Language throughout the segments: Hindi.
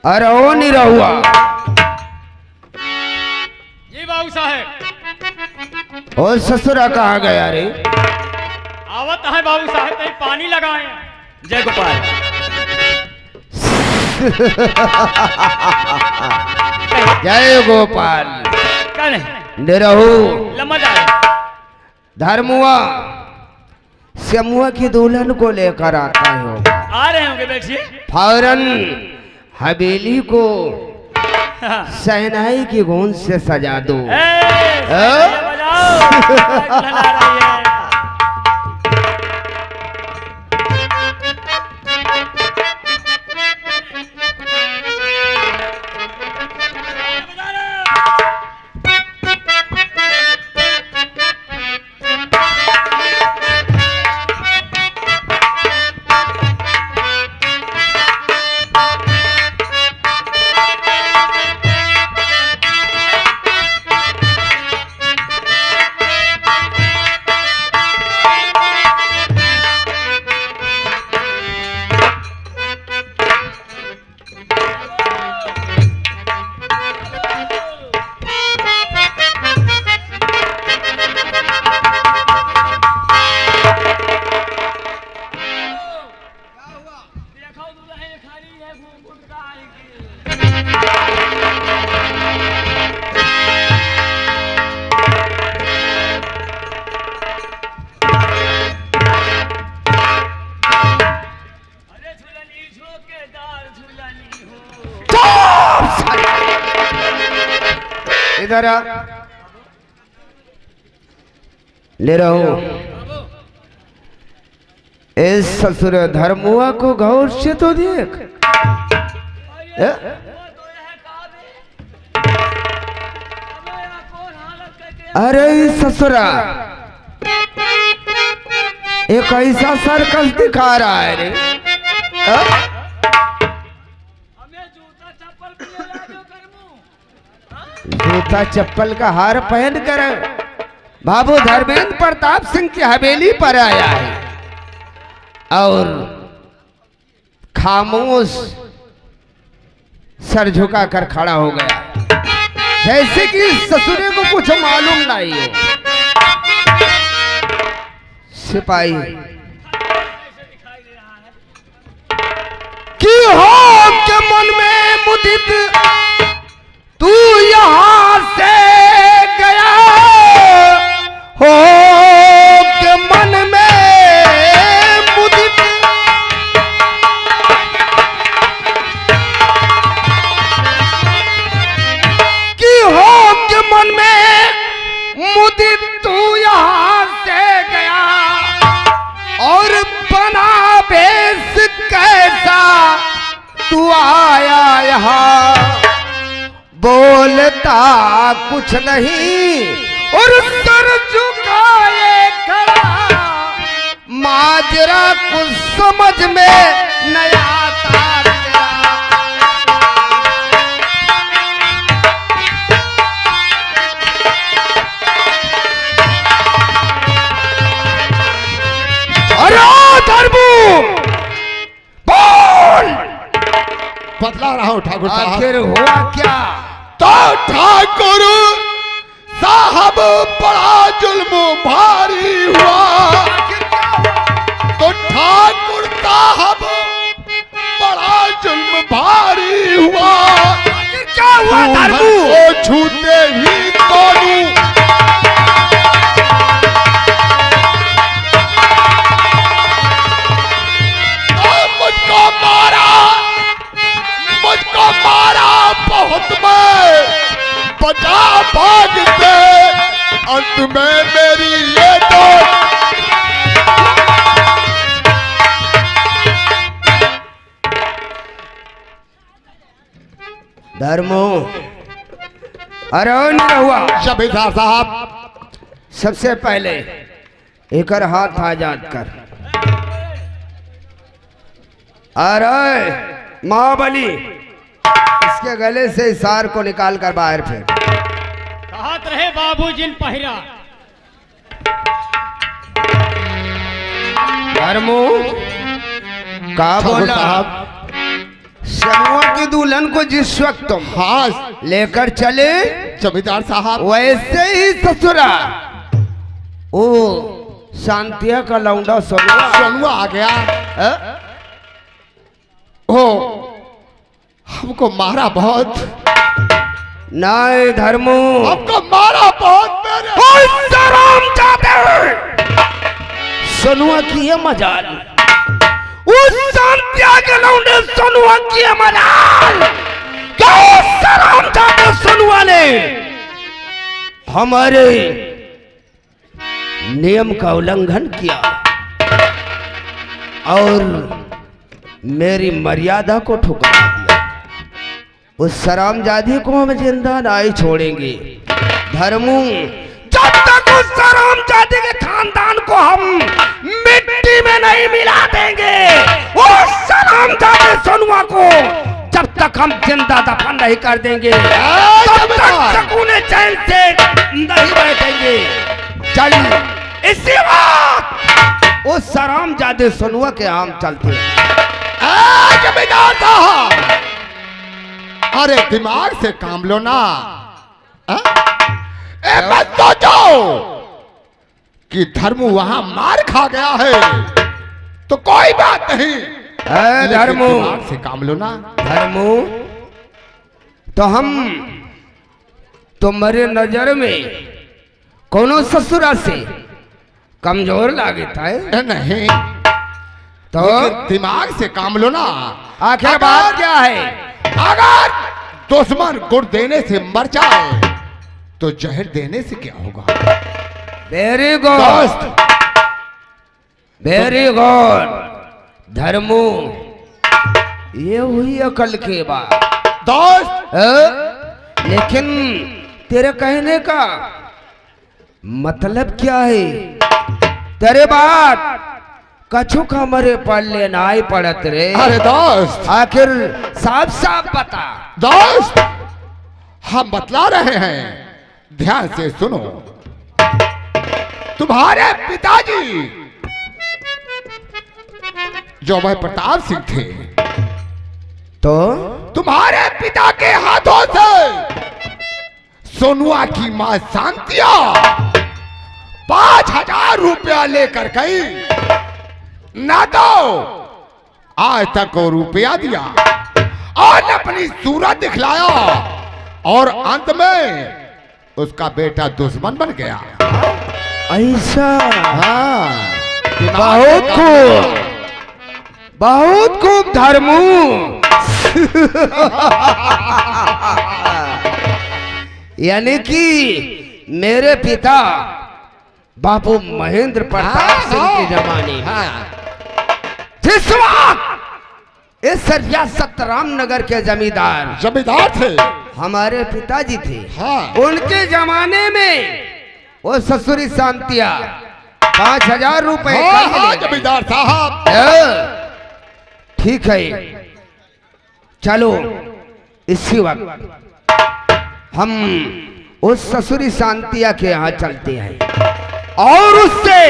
अरे ओ नहीं रहुआ जी बाबू साहेब। और ससुरा कहाँ गया रे? आवत है बाबू साहेब, कहीं पानी लगाए। जय गोपाल। जय गोपाल। कल निरहु लम्बा जाए। धर्मुआ समूह की दुल्हन को लेकर आता हो। आ रहे होंगे, बैठिए। फौरन हवेली को शहनाई की गूंज से सजा दो। बजाओ, दुल्हन आ रही है। इधर आ। ले रहो इस ससुर धर्मुआ को गौर से तो देख। अरे ससुरा एक ऐसा सर्कस दिखा रहा है रे। जूता चप्पल का हार पहन कर बाबू धर्मेंद्र प्रताप सिंह की हवेली पर आया है और खामोश सर झुका कर खड़ा हो गया, जैसे कि ससुरे को कुछ मालूम नहीं हो। सिपाही की हो के मन में मुदित तू यहाँ से गया हो के मन में मुदित की हो के मन में मुदित तू यहाँ से गया और बना बेस कैसा तू आया यहाँ, बोलता कुछ नहीं और सर झुकाए खड़ा, माजरा कुछ समझ में नहीं आता। अरे धर्मू बोल, बतला रहा हूं ठाकुर साहब। आखिर हुआ क्या? तो ठाकुर साहब बड़ा जुल्म भारी हुआ। तो ठाकुर साहब बड़ा जुल्म भारी हुआ। क्या हुआ धर्मू? वो छूते ही कोनू मुझको मारा बहुत में बचा भागते, अंत में मेरी ये धर्मो अरे नहीं हुआ। शबीदार साहब सबसे पहले एक हाथ आजाद कर। अरे महाबली इसके गले से इसार को निकाल कर बाहर फेंक। कहत रहे बाबू जिन पहिरा। धर्मो का बोला? साहब समूह आपकी दुल्हन को जिस वक्त तुम हाँ लेकर चले जमींदार साहब, वैसे ही ससुरा ओ शांतिया का लौंडा सोनुआ सोनुआ आ गया। अ? ओ हमको मारा बहुत, नाय धर्मो हमको मारा बहुत मेरे। सोनुआ की ये मजाल, उस शांतिया के लौंडे सोनुआ की ये मजाल, क्या उस हरामजादे सोनुआ ने हमारे नियम का उल्लंघन किया और मेरी मर्यादा को ठुकरा दिया। उस सरामजादी को हम जिंदा नहीं छोड़ेंगे धर्मू, जब तक उस सरामजादी के खानदान को हम मिट्टी में नहीं मिला देंगे, उस सरामजादे सोनुआ को जब तक हम जिंदा दफन नहीं कर देंगे, तब तक सुकून चैन से नहीं बैठेंगे। चल इसी वक्त उस सरामजादे सोनुआ के आम चलते हैं। जमींदार साहब, अरे दिमाग से काम लो ना। मत सोचो कि धर्मू वहां मार खा गया है तो कोई बात नहीं, धर्मू दिमाग से काम लो ना। धर्मू, तो हम तुम्हारे नजर में कोनो ससुरा से कमजोर लागता है? नहीं तो दिमाग से काम लो ना। आखिर बात क्या है? अगर दुश्मन गुड़ देने से मर जाए तो जहर देने से क्या होगा? वेरी गुड, वेरी गुड धर्मू, ये हुई अकल की बात दोस्त। लेकिन तेरे कहने का मतलब क्या है? तेरे बात कछुक हमारे पल्ले ना ही पड़त रे। अरे दोस्त, आखिर साफ साफ बता। दोस्त हम बतला रहे हैं, ध्यान से सुनो। तुम्हारे पिताजी जो भाई प्रताप सिंह थे, तो तुम्हारे पिता के हाथों से सोनुआ की मां शांतिया 5,000 रुपया लेकर गई, ना तो आज तक वो रुपया दिया और अपनी सूरत दिखलाया और अंत में उसका बेटा दुश्मन बन गया। ऐसा? हाँ, बहुत खूब, बहुत खूब धर्मू। यानी कि मेरे पिता बाबू महेंद्र प्रताप सिंह के जमाने में जिस वक्त इस रियासत रामनगर के जमींदार थे, हमारे पिताजी थे, हाँ। उनके जमाने में वो ससुरी शांतिया 5,000 रुपए जमींदार साहब। ठीक है, चलो इसी वक्त हम उस ससुरी शांतिया के यहाँ चलते हैं और उससे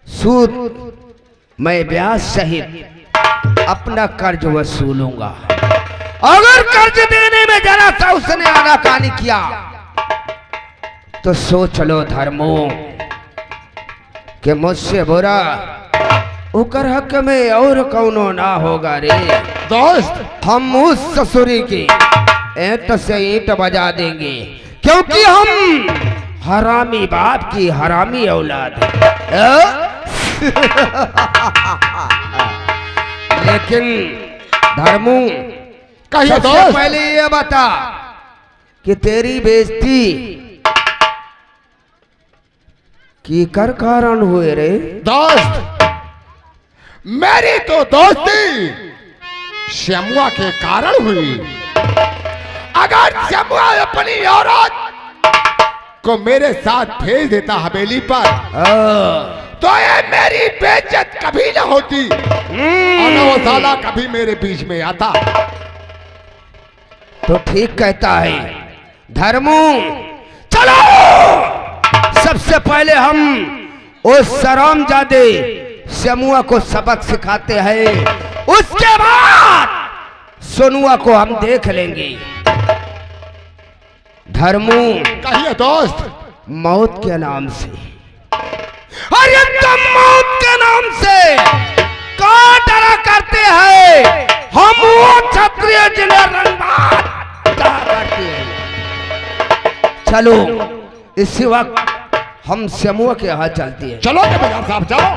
सूद मैं ब्याज सहित अपना कर्ज वसूलूंगा। अगर कर्ज देने में जरा सा उसने आनाकानी किया तो सोच लो धर्मो कि मुझसे बुरा उकर हक में और कौनो ना होगा रे। दोस्त हम उस ससुरी की ईंट से ईंट बजा देंगे, क्योंकि हम हरामी बाप की हरामी औलाद है। लेकिन धर्मू, कहिए सबसे दोस्त। पहले ये बता कि तेरी बेइज्जती की कर कारण हुए रे? दोस्त मेरी तो दोस्ती श्यामुआ के कारण हुई। अगर श्यामुआ अपनी औरत को मेरे साथ भेज देता हवेली पर तो ये मेरी बेइज्जत कभी न होती और न वो साला कभी मेरे बीच में आता। तो ठीक कहता है धर्मू, चलो सबसे पहले हम उस सरामजादे श्यामुआ को सबक सिखाते हैं, उसके बाद सोनुआ को हम देख लेंगे। धर्मू कहिए दोस्त। मौत के नाम से, अरे तुम मौत के नाम से कौन डरा करते हैं? हम वो क्षत्रिय जिन्हें रणबाज कहा करते हैं। चलो इसी वक्त हम समूह के यहाँ चलते हैं। चलो के बाजार साहब चलो।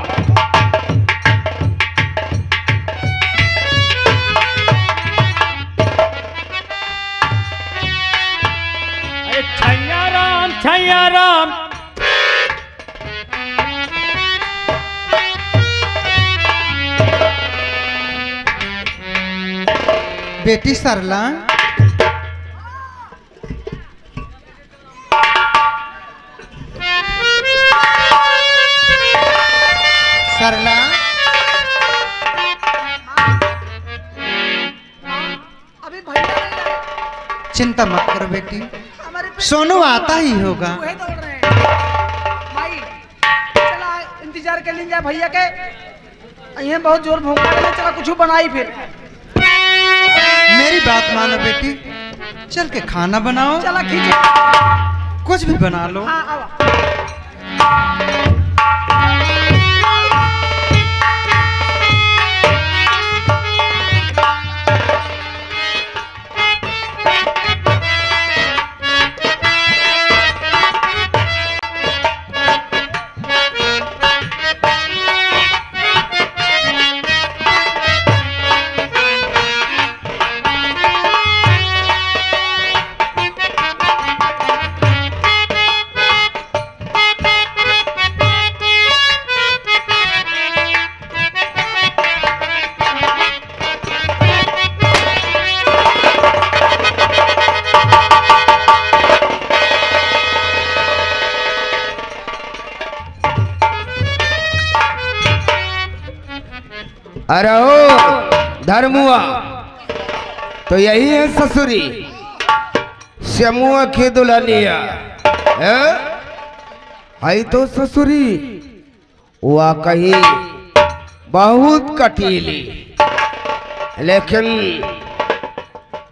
अरे छैया राम, छैया राम। बेटी सरला, सरला, अभी भैया नहीं आए। चिंता मत करो बेटी, हमारे पे सोनू आता ही होगा। वही दौड़ रहे हैं। भाई चला इंतजार कर लीजिए भैया के। ये बहुत जोर भौंका रहे हैं, चला कुछ बनाई फिर। मेरी बात मानो बेटी, चल के खाना बनाओ, चला खींचो। कुछ भी बना लो। हाँ आवा। अरे ओ धर्मुआ, तो यही है ससुरी समूह की दुल्हनिया है? आई तो ससुरी वाकई बहुत कटीली, लेकिन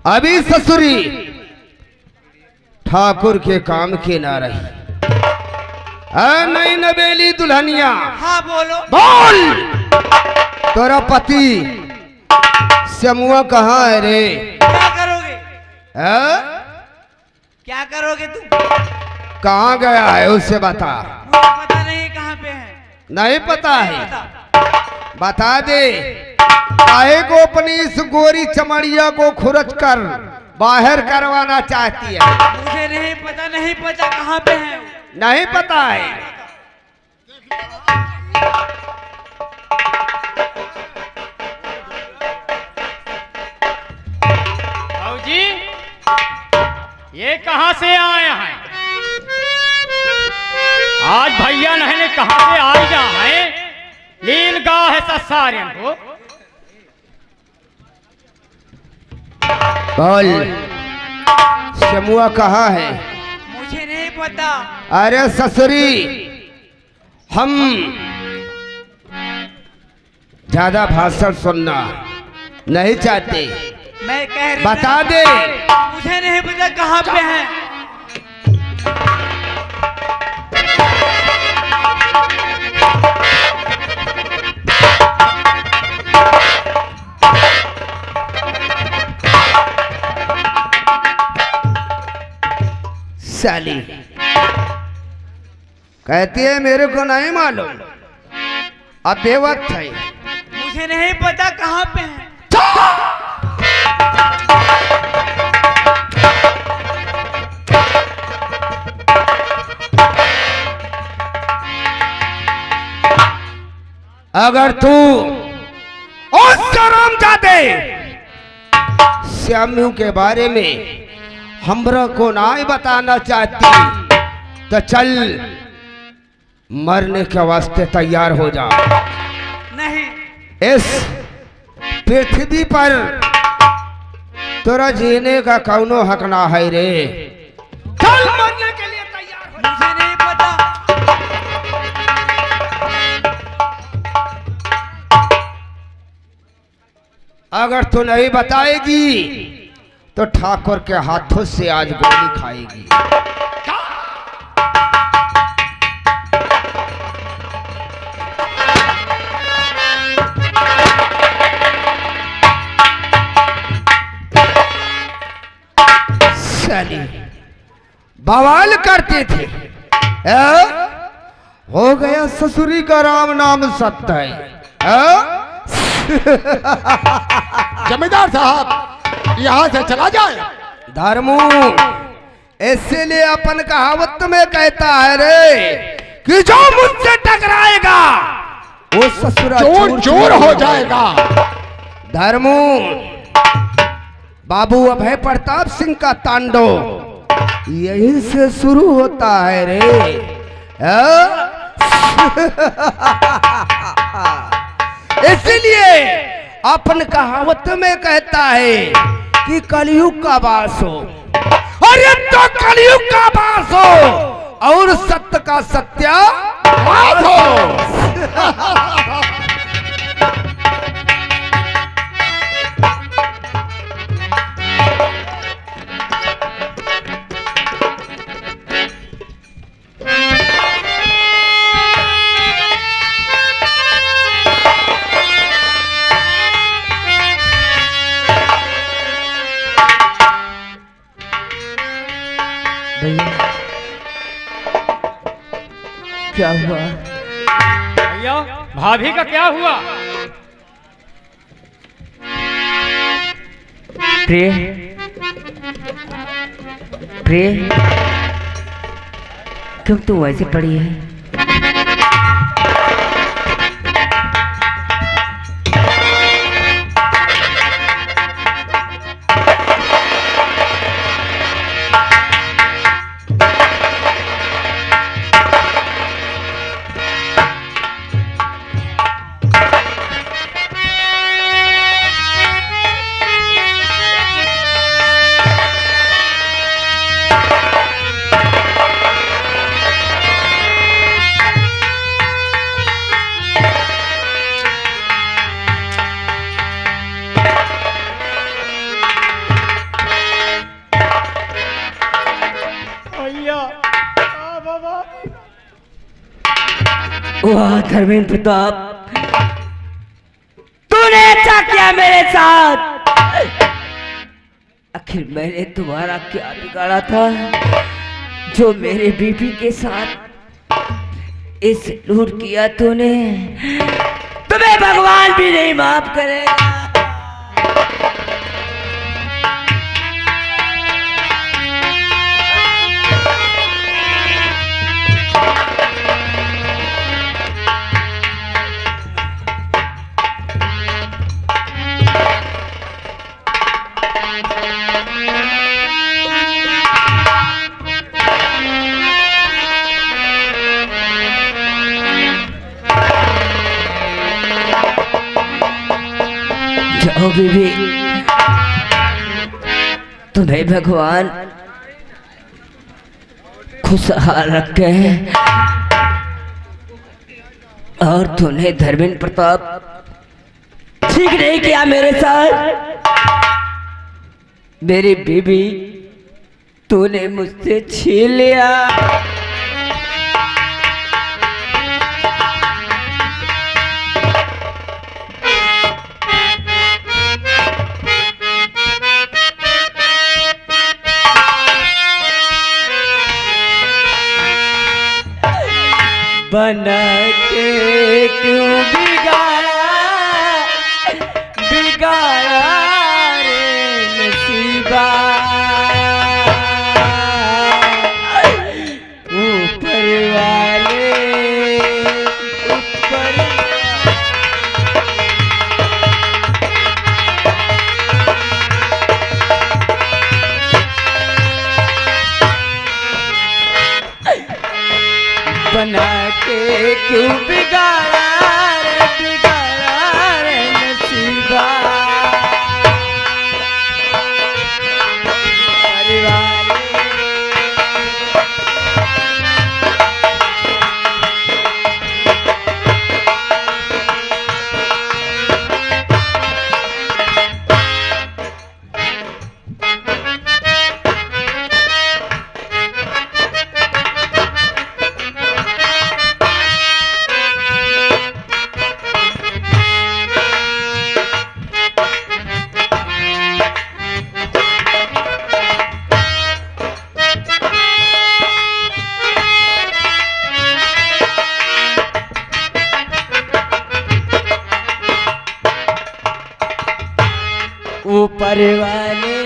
अभी ससुरी ठाकुर के काम की ना रही। नहीं नबेली दुल्हनिया, हाँ बोलो। बोल तोरा पति समूह कहाँ है रे? क्या करोगे? है? क्या करोगे तुम? कहाँ गया है उससे बता। मुझे पता नहीं कहाँ पे है। नहीं पता है? बता दे। काहे को अपनी इस गोरी चमड़िया को खुरच कर बाहर करवाना चाहती है? मुझे नहीं पता, नहीं पता कहाँ पे है। नहीं पता है? जी ये कहां से आए हैं? आज भैया नहीं कहां से आई जा है? लीन गा है ससारियन को। बोल समूह कहाँ है? मुझे नहीं पता। अरे ससुरी, हम ज्यादा भाषण सुनना नहीं चाहते। मैं कह रही बता दे। मुझे नहीं पता कहाँ पे है। साली कहती है मेरे को नहीं मालूम, अब बेवक्त है। मुझे नहीं पता कहाँ पे है। अगर तू उस हरामजादे श्यामू के बारे में हमरा को नहीं बताना चाहती तो चल मरने के वास्ते तैयार हो जा। नहीं, इस पृथ्वी पर तोरा जीने का कौनो हक ना है रे। चल मरने के लिए तैयार हो जा। मुझे नहीं पता। अगर तू नहीं बताएगी तो ठाकुर के हाथों से आज गोली खाएगी। साली बवाल करते थे, हो गया ससुरी का राम नाम सत्य है। जमींदार साहब यहाँ से चला जाए। धर्मू इसीलिए अपन कहावत में कहता है रे कि जो मुझसे टकराएगा वो ससुरा चोर चोर हो जाएगा। धर्मू बाबू अभय प्रताप सिंह का तांडव यहीं से शुरू होता है रे। इसलिए अपन कहावत में कहता है कि कलयुग का वास हो, अरे तो कलयुग का वास हो और सत्य का सत्यानाश हो। क्या हुआ भैया भाभी का क्या हुआ? प्रिय प्रिय क्यों तू ऐसे पड़ी है? वाह धर्मेंद्र प्रताप, तूने अच्छा किया मेरे साथ। आखिर मैंने तुम्हारा क्या बिगाड़ा था जो मेरे बीबी के साथ इस लूट किया तूने? तुम्हें भगवान भी नहीं माफ करेगा। जाओ बीबी, तुम्हें भगवान खुशहाल रखे। और तूने धर्मेंद्र प्रताप ठीक नहीं किया मेरे साथ। मेरी बीबी तूने मुझसे छीन लिया। बना के क्यों बिगाड़ा बिगाड़ा रे नसीबा। ऊपर वाले ऊपर बना के क्यों बिगाड़ा रे नसीबा। ऊपर वाले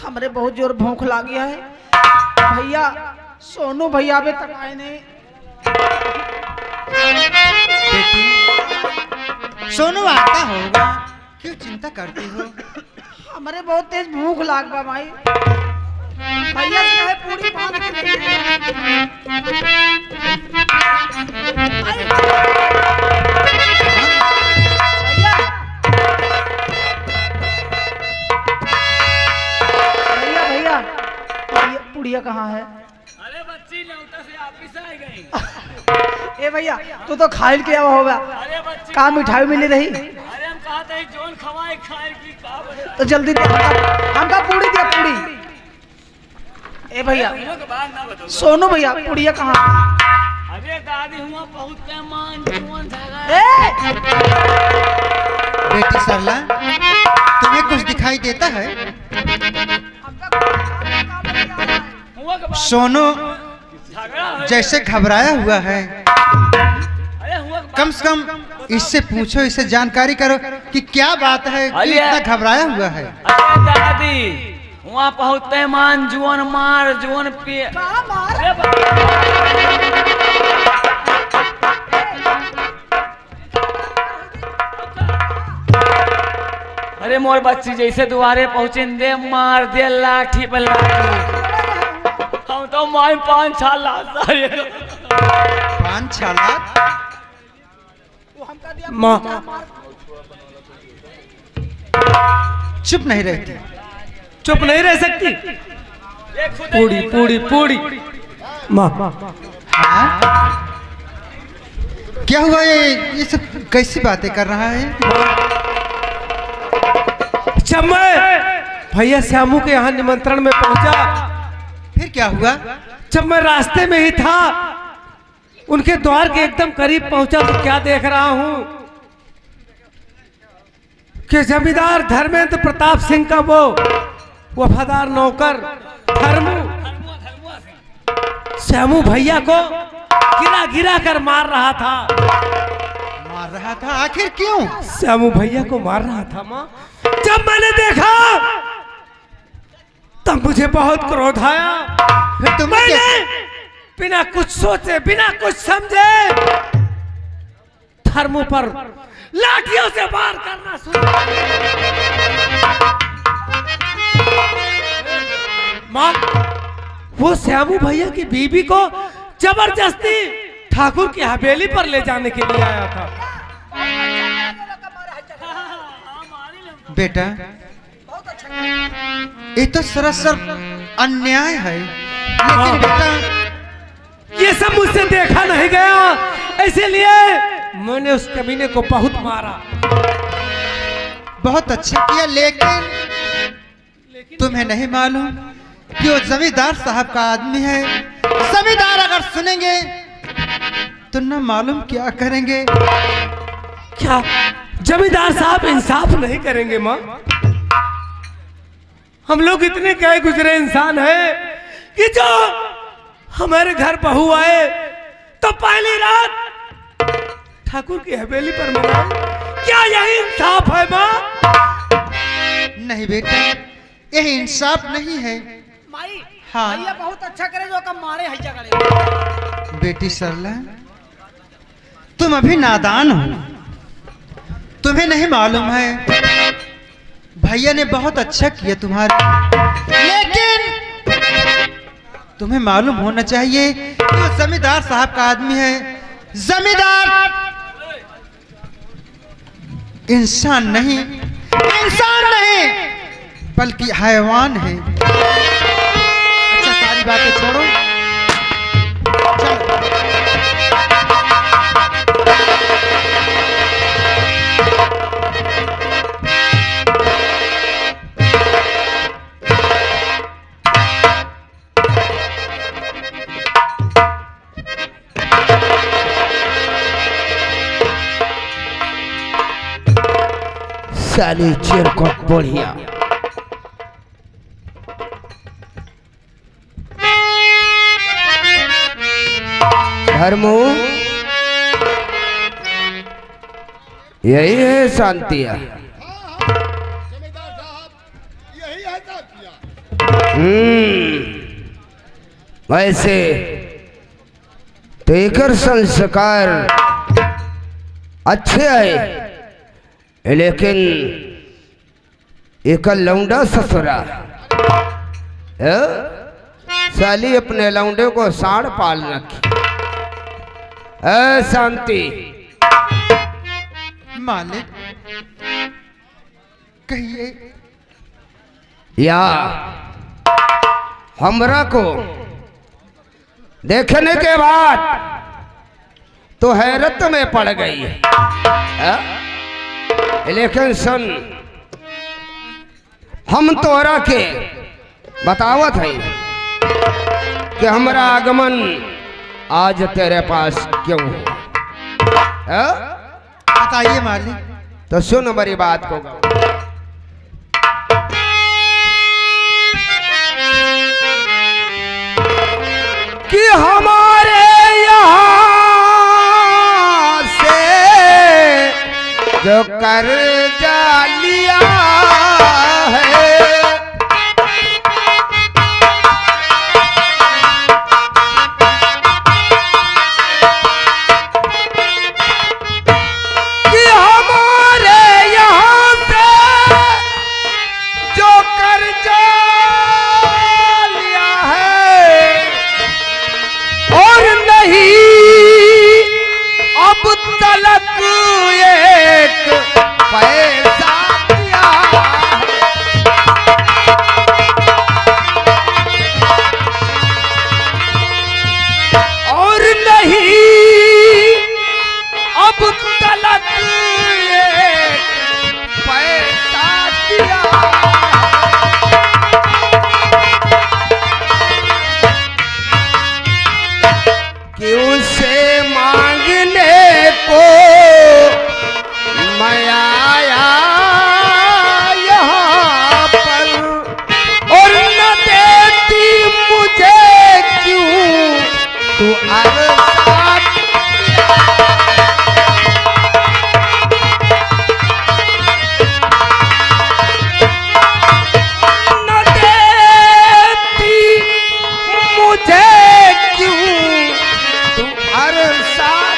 हमरे बहुत जोर भूख लागी है भैया। सोनू भैया अभी तक आए नहीं। सोनू आता होगा, क्यों चिंता करती हो? हमारे बहुत तेज भूख लाग बा भाई। भैया से कहे पूरी बांध के ले आए। भैया भैया भैया पुड़िया कहाँ है? अरे बच्ची लौटा से ऑफिस आ गई। ए भैया तू तो खाइल के आवा होगा। अरे बच्ची का मिठाई मिली रही? अरे हम कहा था जोन खवाए खाए की का बता। तो जल्दी दे हमका पूड़ी दे पूड़ी। ए भैया के बाद ना बताओ। सोनू भैया पुड़िया कहाँ? अरे दादी हुआ बहुत पैमान जुआन धागा। ए बेटी सरला, तुम्हें कुछ दिखाई देता है? हुआ के बाद सोनू झगड़ा हो। जैसे घबराया हुआ है, अरे हुआ के कम से कम इससे पूछो, इससे जानकारी करो कि क्या बात है कि अरे! इतना घबराया हुआ है। अरे दादी वहाँ बहुत पैमान जुआन मार जुआन पे। कहाँ मार? अरे अरे मोर बच्ची जैसे दुआरे पहुंचे दे मार दे लाठी पे लाठी। हम तो माई 5-6 लाख 5 लाख? माँ चुप नहीं रहती। चुप नहीं रह सकती। पूड़ी पूड़ी पूड़ी माँ हाँ? क्या हुआ ये सब कैसी बातें कर रहा है? जब मैं भैया श्यामू के यहाँ निमंत्रण में पहुंचा, फिर क्या हुआ? जब मैं रास्ते में ही था, उनके द्वार के एकदम करीब पहुंचा तो क्या देख रहा हूं कि जमींदार धर्मेंद्र प्रताप सिंह का वो वफादार नौकर धर्मू श्यामू भैया को गिरा गिरा कर मार रहा था। मार रहा था? आखिर क्यों? श्यामू भैया को मार रहा था माँ। जब मैंने देखा तब मुझे बहुत क्रोध आया। फिर तुमने मैंने क्या? बिना कुछ सोचे बिना कुछ समझे धर्मों पर लाठियों से वार करना शुरू कर दिया। माँ वो श्यामू भैया की बीबी को जबरदस्ती ठाकुर की हवेली पर ले जाने के लिए आया था। बेटा, ये तो सरासर अन्याय है। लेकिन बेटा, ये सब मुझसे देखा नहीं गया, इसीलिए मैंने उस कमीने को बहुत मारा। बहुत अच्छा किया, लेकिन तुम्हें नहीं मालूम कि वो जमींदार साहब का आदमी है। जमींदार अगर सुनेंगे तो न मालूम क्या करेंगे। क्या जमींदार साहब इंसाफ नहीं करेंगे माँ? हम लोग इतने गए गुजरे इंसान हैं कि जो हमारे घर बहू आए तो पहली रात ठाकुर की हवेली पर मनाए। क्या यही इंसाफ है माँ? नहीं बेटा, यह इंसाफ नहीं है। माई हाँ। भैया बहुत अच्छा करे जो कम मारे हैजा करे। बेटी सरला, तुम अभी नादान हो, तुम्हें नहीं मालूम है भैया ने बहुत अच्छा किया तुम्हारे। लेकिन तुम्हें मालूम होना चाहिए कि वो जमींदार साहब का आदमी है। जमींदार इंसान नहीं बल्कि हैवान है। अच्छा, सारी बातें छोड़ो, साली चिरकुट बढ़िया। धर्मू यही है शांतिया। जमींदार साहब यही ऐसा किया। वैसे तेकर संस्कार अच्छे है, लेकिन एक लौंडा ससुरा साली अपने लौंडे को साड़ पाल रखी। शांति मालिक कहिए। या हमरा को देखने के बाद तो हैरत में पड़ गई है, लेकिन सुन, हम तोरा के बतावत है कि हमारा आगमन आज तेरे पास क्यों है। बताइए मालिक। तो सुन हमारी बात को। कि हमारे यहाँ से जो कर्जा लिया है, कि हमारे यहाँ से जो कर्जा लिया है और नहीं अब तलक एक पैसा दिया है, और नहीं अब तलक एक पैसा दिया कि उसे मांगने को मैं आया यहाँ पर, और न देती मुझे क्यों तू अरसात। न देती मुझे क्यों तू अरसात।